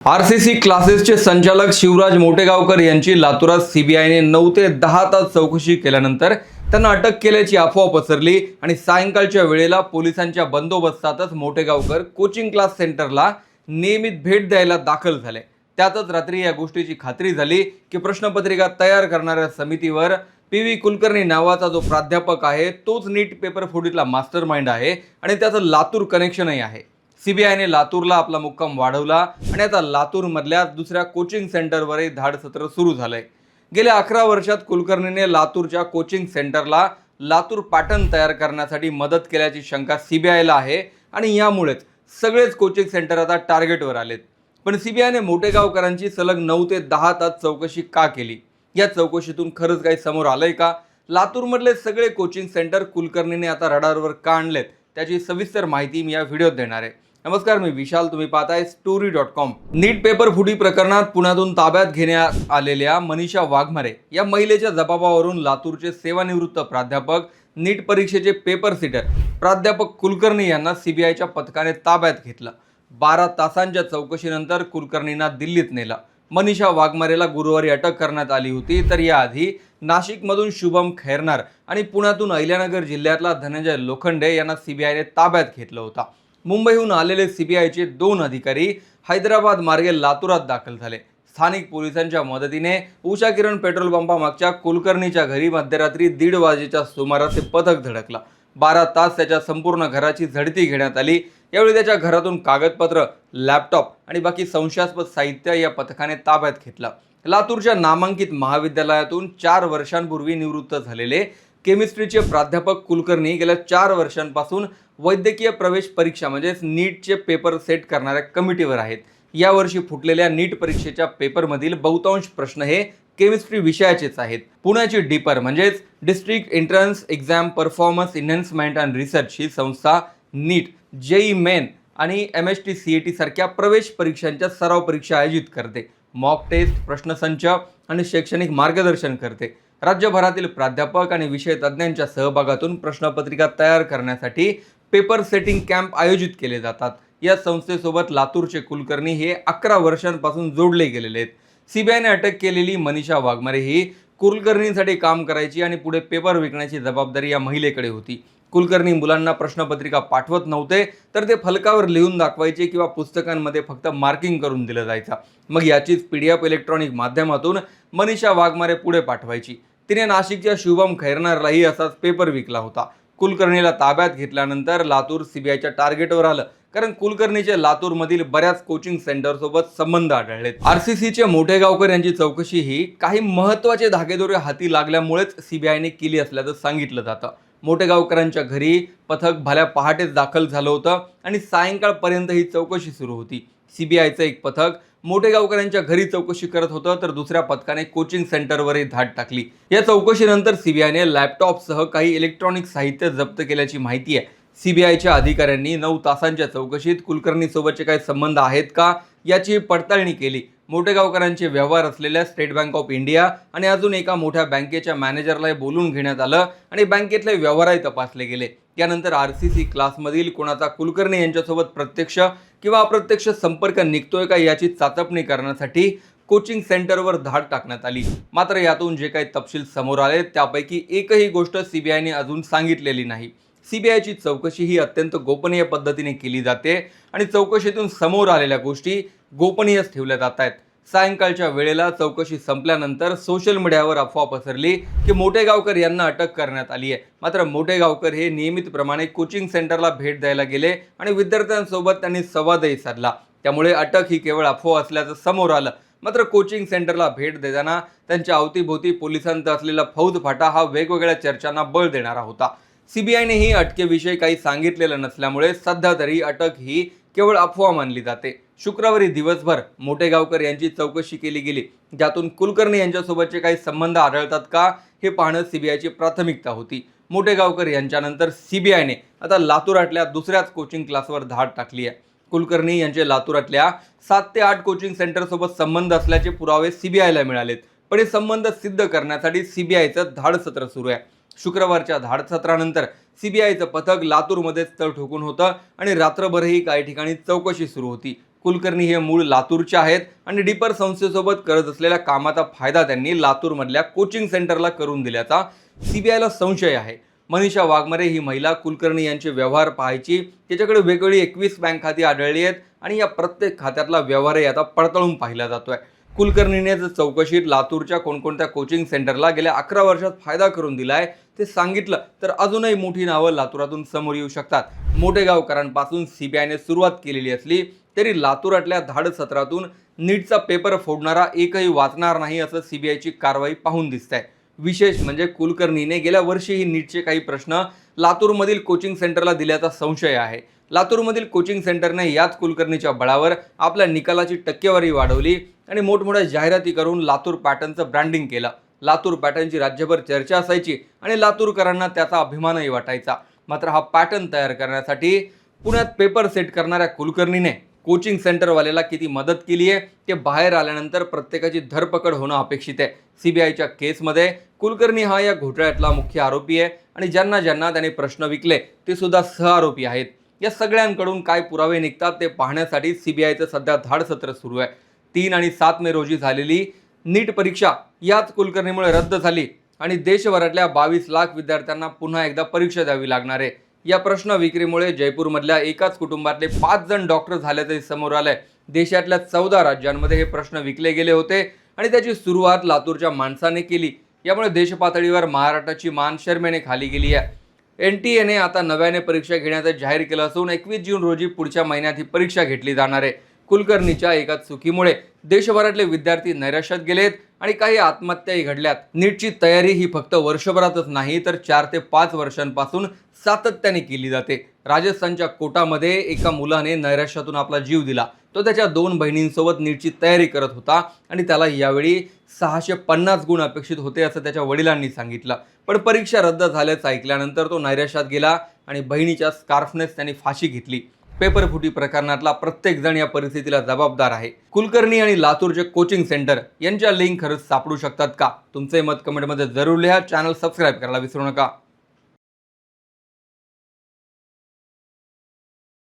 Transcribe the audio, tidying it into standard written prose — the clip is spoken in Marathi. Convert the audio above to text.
आरसीसी क्लासेसचे संचालक शिवराज मोटेगावकर यांची लातूरात सीबीआयने 9 ते 10 तास चौकशी केल्यानंतर त्यांना अटक केल्याची अफवा पसरली आणि सायंकाळच्या वेळेला पोलिसांच्या बंदोबस्तातच मोटेगावकर कोचिंग क्लास सेंटरला नियमित भेट द्यायला दाखल झाले। त्यातच रात्री या गोष्टीची खात्री झाली की प्रश्नपत्रिका तयार करणाऱ्या समितीवर पी.व्ही. कुलकर्णी नावाचा जो प्राध्यापक आहे तोच नीट पेपर फुटीतला मास्टरमाइंड आहे आणि त्याचं लातूर कनेक्शनही आहे। सीबीआयने लातूरला आपला मुक्काम वाढवला आणि आता लातूरमधल्या दुसऱ्या कोचिंग सेंटरवरही धाडसत्र सुरू झालंय। गेल्या 11 वर्षात कुलकर्णीने लातूरच्या कोचिंग सेंटरला लातूर पॅटर्न तयार करण्यासाठी मदत केल्याची शंका सीबीआयला आहे आणि यामुळेच सगळेच कोचिंग सेंटर आता टार्गेटवर आलेत। पण सीबीआयने मोटेगावकरांची सलग 9 ते 10 तास चौकशी का केली? या चौकशीतून खरंच काही समोर आलंय का? लातूरमधले सगळे कोचिंग सेंटर कुलकर्णीने आता रडारवर का आणलेत त्याची सविस्तर माहिती मी या व्हिडिओत देणार आहे। नमस्कार, मी विशाल, तुम्ही पाहताय story.com। नीट पेपर फुटी प्रकरणात पुण्यातून ताब्यात घेण्यात आलेल्या मनीषा वाघमारे या महिलेच्या जबाबावरून लातूरचे सेवानिवृत्त प्राध्यापक, नीट परीक्षेचे पेपर सीटर प्राध्यापक कुलकर्णी यांना सीबीआयच्या पथकाने ताब्यात घेतलं। 12 तासांच्या चौकशीनंतर कुलकर्णींना दिल्लीत नेलं। मनीषा वाघमारेला गुरुवारी अटक करण्यात आली होती, तर याआधी नाशिकमधून शुभम खैरनार आणि पुण्यातून अहिल्यानगर जिल्ह्यातला धनंजय लोखंडे यांना सीबीआयने ताब्यात घेतलं होतं। मुंबईहून आलेले सीबीआयचे 2 अधिकारी हैदराबाद मार्गे लातूरात दाखल झाले। स्थानिक पोलिसांच्या मदतीने उषा किरण पेट्रोल पंपामागच्या कुलकर्णीच्या घरी मध्यरात्री 1:30 वाजेच्या सुमारास हे पथक धडकलं। 12 तास त्याच्या संपूर्ण घराची झडती घेण्यात आली। यावेळी त्याच्या घरातून कागदपत्र, लॅपटॉप आणि बाकी संशयास्पद साहित्य या पथकाने ताब्यात घेतलं। लातूरच्या नामांकित महाविद्यालयातून 4 वर्षांपूर्वी निवृत्त झालेले केमिस्ट्रीचे प्राध्यापक कुलकर्णी गेल्या 4 वर्षांपासून वैद्यकीय प्रवेश परीक्षा म्हणजेच नीटचे पेपर सेट करणाऱ्या कमिटीवर आहेत। यावर्षी फुटलेल्या नीट परीक्षेच्या पेपरमधील बहुतांश प्रश्न हे केमिस्ट्री विषयाचेच आहेत। पुण्याची डीपर म्हणजेच district entrance exam performance enhancement and research ही संस्था नीट, जेई मेन आणि MST CET सारख्या प्रवेश परीक्षांच्या सराव परीक्षा आयोजित करते। मॉक टेस्ट, प्रश्नसंच आणि शैक्षणिक मार्गदर्शन करते। राज्यभरातील प्राध्यापक आणि विषय तज्ज्ञांच्या सहभागातून प्रश्नपत्रिका तयार करण्यासाठी पेपर सेटिंग कॅम्प आयोजित केले जातात। या संस्थेसोबत लातूरचे कुलकर्णी हे 11 वर्षांपासून जोडले गेलेले आहेत। सीबीआयने अटक केलेली मनीषा वाघमारे ही कुलकर्णींसाठी काम करायची आणि पुढे पेपर विकण्याची जबाबदारी या महिलेकडे होती। कुलकर्णी मुलांना प्रश्नपत्रिका पाठवत नव्हते, तर ते फलकावर लिहून दाखवायचे किंवा पुस्तकांमध्ये फक्त मार्किंग करून दिलं जायचं। मग याचीच PDF इलेक्ट्रॉनिक माध्यमातून मनीषा वाघमारे पुढे पाठवायची। तिने नाशिकच्या शुभम खैरनारलाही असाच पेपर विकला होता। कुलकर्णीला ताब्यात घेतल्यानंतर लातूर सीबीआयच्या टार्गेटवर आलं, कारण कुलकर्णीचे लातूरमधील बऱ्याच कोचिंग सेंटरसोबत संबंध आढळलेत। आरसीसीचे मोटेगावकर यांची चौकशी ही काही महत्त्वाचे धागेदोरे हाती लागल्यामुळेच सीबीआयने केली असल्याचं सांगितलं जातं। मोटेगावकरांच्या घरी पथक भल्या पहाटेच दाखल झालं होतं आणि सायंकाळपर्यंत ही चौकशी सुरू होती। सीबीआयचं एक पथक मोटेगावकरांच्या घरी चौकशी करत होतं, तर दुसऱ्या पथकाने कोचिंग सेंटरवरही धाड टाकली। या चौकशीनंतर सीबीआयने लॅपटॉपसह काही इलेक्ट्रॉनिक साहित्य जप्त केल्याची माहिती आहे। सीबीआयच्या अधिकाऱ्यांनी 9 तासांच्या चौकशीत कुलकर्णीसोबतचे काही संबंध आहेत का याची पडताळणी केली। मोटेगावकरांचे व्यवहार असलेल्या स्टेट बँक ऑफ इंडिया आणि अजून एका मोठ्या बँकेच्या मॅनेजरला बोलून घेण्यात आलं आणि बँकेतले व्यवहारही तपासले गेले। त्यानंतर आरसीसी क्लासमधील कोणाचा कुलकर्णी यांच्यासोबत प्रत्यक्ष किंवा अप्रत्यक्ष संपर्क निघतोय का याची चाचपणी करण्यासाठी कोचिंग सेंटरवर धाड टाकण्यात आली। मात्र यातून जे काही तपशील समोर आले त्यापैकी एकही गोष्ट सीबीआयने अजून सांगितलेली नाही। सीबीआयची चौकशी ही अत्यंत गोपनीय पद्धतीने केली जाते आणि चौकशीतून समोर आलेल्या गोष्टी गोपनीयच ठेवल्या जात आहेत। सायंकाळच्या वेळेला चौकशी संपल्यानंतर सोशल मीडियावर अफवा पसरली की मोटेगावकर यांना अटक करण्यात आली आहे। मात्र मोटेगावकर हे नियमितप्रमाणे कोचिंग सेंटरला भेट द्यायला गेले आणि विद्यार्थ्यांसोबत त्यांनी संवादही साधला। त्यामुळे अटक ही केवळ अफवा असल्याचं समोर आलं। मात्र कोचिंग सेंटरला भेट देताना त्यांच्या अवतीभोवती पोलिसांचा असलेला फौजफाटा हा वेगवेगळ्या चर्चांना बळ देणारा होता। सीबीआयनेही अटकेविषयी काही सांगितलेलं नसल्यामुळे सध्या तरी अटक ही केवळ अफवा मानली जाते। शुक्रवारी दिवसभर मोटेगावकर यांची चौकशी केली गेली, ज्यातून कुलकर्णी यांच्यासोबतचे काही संबंध आढळतात का हे पाहणं सीबीआयची प्राथमिकता होती। मोटेगावकर यांच्यानंतर सीबीआयने आता लातूरातल्या दुसऱ्याच कोचिंग क्लासवर धाड टाकली आहे। कुलकर्णी यांचे लातूरातल्या 7 ते 8 कोचिंग सेंटरसोबत संबंध असल्याचे पुरावे सीबीआयला मिळालेत, पण हे संबंध सिद्ध करण्यासाठी सीबीआयचं धाडसत्र सुरू आहे। शुक्रवारच्या धाडसत्रानंतर सीबीआयचं पथक लातूरमध्ये तळ ठोकून होतं आणि रात्रभरही काही ठिकाणी चौकशी सुरू होती। कुलकर्णी हे मूळ लातूरचे आहेत आणि डीपर संस्थेसोबत करत असलेल्या कामाचा फायदा त्यांनी लातूरमधल्या कोचिंग सेंटरला करून दिल्याचा सीबीआयला संशय आहे. मनीषा वाघमारे ही महिला कुलकर्णी यांचे व्यवहार पाहायची. तिच्याकडे वेगवेगळी 21 बँक खाती आढळली आहेत आणि या प्रत्येक खात्यातला व्यवहारही आता पडताळून पाहिला जातोय. कुलकर्णीने चौकशीत लातूरच्या कोणकोणत्या कोचिंग सेंटरला गेल्या 11 वर्षात फायदा करून दिलाय ते सांगितलं तर अजूनही मोठी नावं लातूरातून समोर येऊ शकतात. मोठेगावकरांपासून सीबीआयने सुरुवात केलेली असली तरी लातूरातल्या धाड सत्रातून नीटचा पेपर फोडणारा एकही वाचणार नाही असं सीबीआयची कारवाई पाहून दिसतंय. विशेष म्हणजे कुलकर्णीने गेल्या वर्षीही नीटचे काही प्रश्न लातूरमधील कोचिंग सेंटरला दिल्याचा संशय आहे. लातूरमधील कोचिंग सेंटरने याच कुलकर्णीच्या बळावर आपल्या निकालाची टक्केवारी वाढवली आणि मोठमोठ्या जाहिराती करून लातूर पॅटर्नचं ब्रँडिंग केलं. लातूर पॅटर्नची राज्यभर चर्चा असायची आणि लातूरकरांना त्याचा अभिमानही वाटायचा. मात्र हा पॅटर्न तयार करण्यासाठी पुण्यात पेपर सेट करणाऱ्या कुलकर्णीने कोचिंग सेंटरवाल्याला किती मदत केली आहे ते बाहेर आल्यानंतर प्रत्येकाची धरपकड होणं अपेक्षित आहे. सीबीआयच्या केसमध्ये कुलकर्णी हा या घोटाळ्यातला मुख्य आरोपी आहे आणि ज्यांना ज्यांना त्याने प्रश्न विकले ते सुद्धा सहआरोपी आहेत. या सगळ्यांकडून काय पुरावे निघतात ते पाहण्यासाठी सीबीआयचं सध्या धाडसत्र सुरू आहे. 3 आणि 7 मे रोजी झालेली नीट परीक्षा याच कुलकर्णीमुळे रद्द झाली आणि देशभरातल्या 22 लाख विद्यार्थ्यांना पुन्हा एकदा परीक्षा द्यावी लागणार आहे. या प्रश्न विक्रीमुळे जयपूरमधल्या एकाच कुटुंबातले 5 जण डॉक्टर झाल्याचंही समोर आलंय. देशातल्या 14 राज्यांमध्ये हे प्रश्न विकले गेले होते आणि त्याची सुरुवात लातूरच्या माणसाने केली. यामुळे देशपातळीवर महाराष्ट्राची मान शर्मेने खाली गेली आहे. NTA आता नव्याने परीक्षा घेण्याचं जाहीर केलं असून 21 जून रोजी पुढच्या महिन्यात ही परीक्षा घेतली जाणार आहे. कुलकर्णीच्या एका चुकीमुळे देशभरातले विद्यार्थी नैराश्यात गेलेत आणि काही आत्महत्याही घडल्यात. नीटची तयारी ही फक्त वर्षभरातच नाही तर 4 ते 5 वर्षांपासून सातत्याने केली जाते. राजस्थानच्या कोटामध्ये एका मुलाने नैराश्यातून आपला जीव दिला. तो त्याच्या 2 बहिणींसोबत नीटची तयारी करत होता आणि त्याला यावेळी 650 गुण अपेक्षित होते असं त्याच्या वडिलांनी सांगितलं. पण परीक्षा रद्द झाल्याचं ऐकल्यानंतर तो नैराश्यात गेला आणि बहिणीच्या स्कार्फनेच त्यांनी फाशी घेतली. पेपरफुटी प्रकरणातला प्रत्येक जण या परिस्थितीला जबाबदार आहे. कुलकर्णी आणि लातूरचे कोचिंग सेंटर यांच्या लिंक खरंच सापडू शकतात का? तुमचे मत कमेंटमध्ये जरूर लिहा. चॅनल सबस्क्राईब करायला विसरू नका.